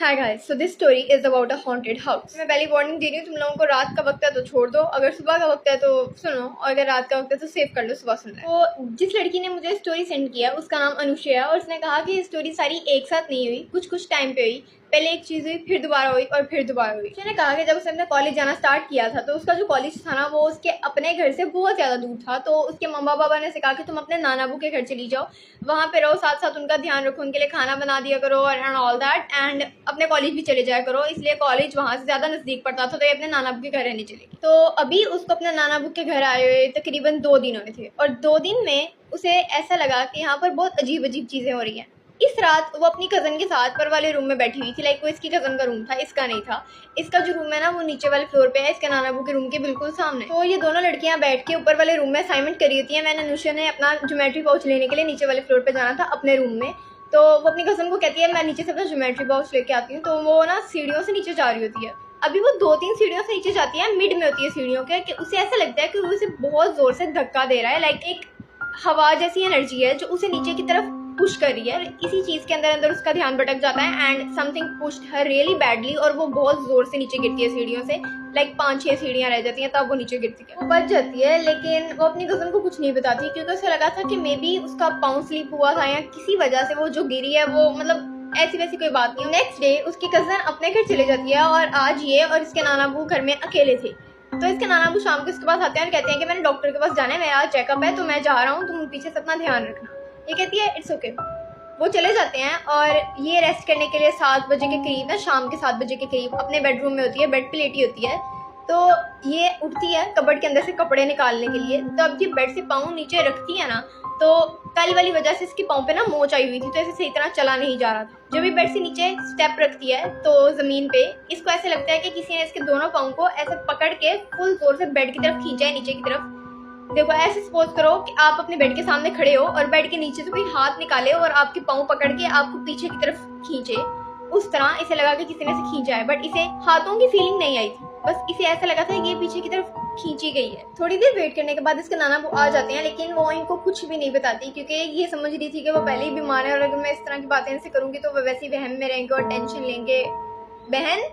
Hi guys, so this story is about a haunted house. मैं पहली warning दे रही हूँ, तुम लोगों को रात का वक्त है तो छोड़ दो, अगर सुबह का वक्त है तो सुनो, और अगर रात का वक्त है तो सेव कर लो, सुबह सुनना है। तो जिस लड़की ने मुझे स्टोरी सेंड किया उसका नाम अनुष्या है, और उसने कहा कि स्टोरी सारी एक साथ नहीं हुई, कुछ कुछ टाइम पे हुई। पहले एक चीज़ हुई, फिर दोबारा हुई और फिर दोबारा हुई। उसने कहा कि जब उसने अपने कॉलेज जाना स्टार्ट किया था तो उसका जो कॉलेज था ना वो उसके अपने घर से बहुत ज़्यादा दूर था। तो उसके मम्मा पापा ने कहा कि तुम अपने नाना बू के घर चली जाओ, वहाँ पे रहो, साथ साथ उनका ध्यान रखो, उनके लिए खाना बना दिया करो एंड ऑल दैट, एंड अपने कॉलेज भी चले जाया करो। इसलिए कॉलेज वहाँ से ज़्यादा नज़दीक पड़ता था, तो ये अपने नाना बू के घर रहने चली गई। तो अभी उसको अपने नाना बू के घर आए हुए तकरीबन 2 दिन हुए थे, और 2 दिन में उसे ऐसा लगा कि यहाँ पर बहुत अजीब अजीब चीज़ें हो रही हैं। इस रात वो अपनी कज़न के साथ पर वाले रूम में बैठी हुई थी। लाइक वो इसकी कज़न का रूम था, इसका नहीं था। इसका जो रूम है ना वो नीचे वाले फ्लोर पे है, इसके नाना बू के रूम के बिल्कुल सामने। तो ये दोनों लड़कियां बैठ के ऊपर वाले रूम में असाइनमेंट करी होती हैं। मैंने अनुष्या ने अपना ज्योमेट्री पाउच लेने के लिए नीचे वाले फ्लोर पे जाना था अपने रूम में, तो वो अपनी कज़न को कहती है मैं नीचे से अपना ज्योमेट्री पाउच लेके आती हूँ। तो वो ना सीढ़ियों से नीचे जा रही होती है। अभी वो 2-3 सीढ़ियों से नीचे जाती है, मिड में होती है सीढ़ियों के, कि उसे ऐसा लगता है कि वो उसे बहुत जोर से धक्का दे रहा है। लाइक एक हवा जैसी एनर्जी है जो उसे नीचे की तरफ पुश कर रही है। इसी चीज के अंदर अंदर उसका ध्यान भटक जाता है and something pushed her really badly, और वो बहुत जोर से नीचे गिरती है सीढ़ियों से। लाइक 5-6 सीढ़ियां रह जाती हैं तब वो नीचे गिरती है। वो बच जाती है, लेकिन वो अपनी कजन को कुछ नहीं बताती, क्योंकि उसे लगा था कि मे बी उसका पाँव स्लिप हुआ था या किसी वजह से वो जो गिरी है वो मतलब ऐसी वैसी कोई बात नहीं। नेक्स्ट डे उसकी कजन अपने घर चले जाती है, और आज ये और इसके नाना बू घर में अकेले थे। तो इसके नाना बू शाम को इसके पास आते हैं और कहते हैं कि मैंने डॉक्टर के पास जाना है, मेरा चेकअप है, तो मैं जा रहा हूँ, तुम पीछे से अपना ध्यान रखना। ये कहती है इट्स ओके। वो चले जाते हैं, और ये रेस्ट करने के लिए 7 बजे के करीब ना, शाम के 7 बजे के करीब अपने बेडरूम में होती है, बेड पे लेटी होती है। तो ये उठती है कबर्ड के अंदर से कपड़े निकालने के लिए। तो अब ये बेड से पाँव नीचे रखती है ना, तो कल वाली वजह से इसके पाँव पे ना मोच आई हुई थी, तो ऐसे सही तरह चला नहीं जा रहा था। जब भी बेड से नीचे स्टेप रखती है तो जमीन पे इसको ऐसे लगता है कि किसी ने इसके दोनों पाँव को ऐसे पकड़ के फुल जोर से बेड की तरफ खींचा है, नीचे की तरफ। देखो ऐसे सपोज करो कि आप अपने बेड के सामने खड़े हो और बेड के नीचे से कोई हाथ निकाले और आपके पाँव पकड़ के आपको पीछे की तरफ खींचे, उस तरह इसे लगा कि किसी ने इसे खींचा है। बट इसे हाथों की फीलिंग नहीं आई थी, बस इसे ऐसा लगा था कि ये पीछे की तरफ खींची गई है। थोड़ी देर वेट करने के बाद इसके नाना वो आ जाते हैं, लेकिन वो इनको कुछ भी नहीं बताती, क्योंकि ये समझ रही थी कि वो पहले ही बीमार है, और अगर मैं इस तरह की बातें इनसे करूंगी तो वो वैसे ही वहम में रहेंगे और टेंशन लेंगे। बहन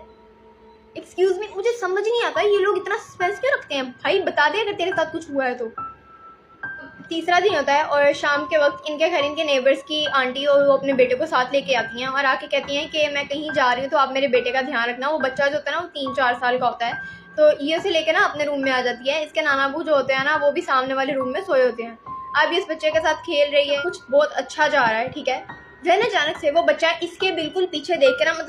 एक्सक्यूज मी, मुझे समझ नहीं आता ये लोग इतना सस्पेंस क्यों रखते हैं भाई, बता दे अगर तेरे साथ कुछ हुआ है तो। तीसरा दिन होता है और शाम के वक्त इनके घर इनके नेबर्स की आंटी और वो अपने बेटे को साथ लेके आती हैं, और आके कहती हैं कि मैं कहीं जा रही हूँ तो आप मेरे बेटे का ध्यान रखना। वो बच्चा जो होता है ना वो 3-4 साल का होता है। तो ये उसे लेके ना अपने रूम में आ जाती है। इसके नाना बू जो होते हैं ना वो भी सामने वाले रूम में सोए होते हैं। अब इस बच्चे के साथ खेल रही है, कुछ बहुत अच्छा जा रहा है, ठीक है। देन अचानक से वो बच्चा इसके बिल्कुल पीछे देख के ना, मतलब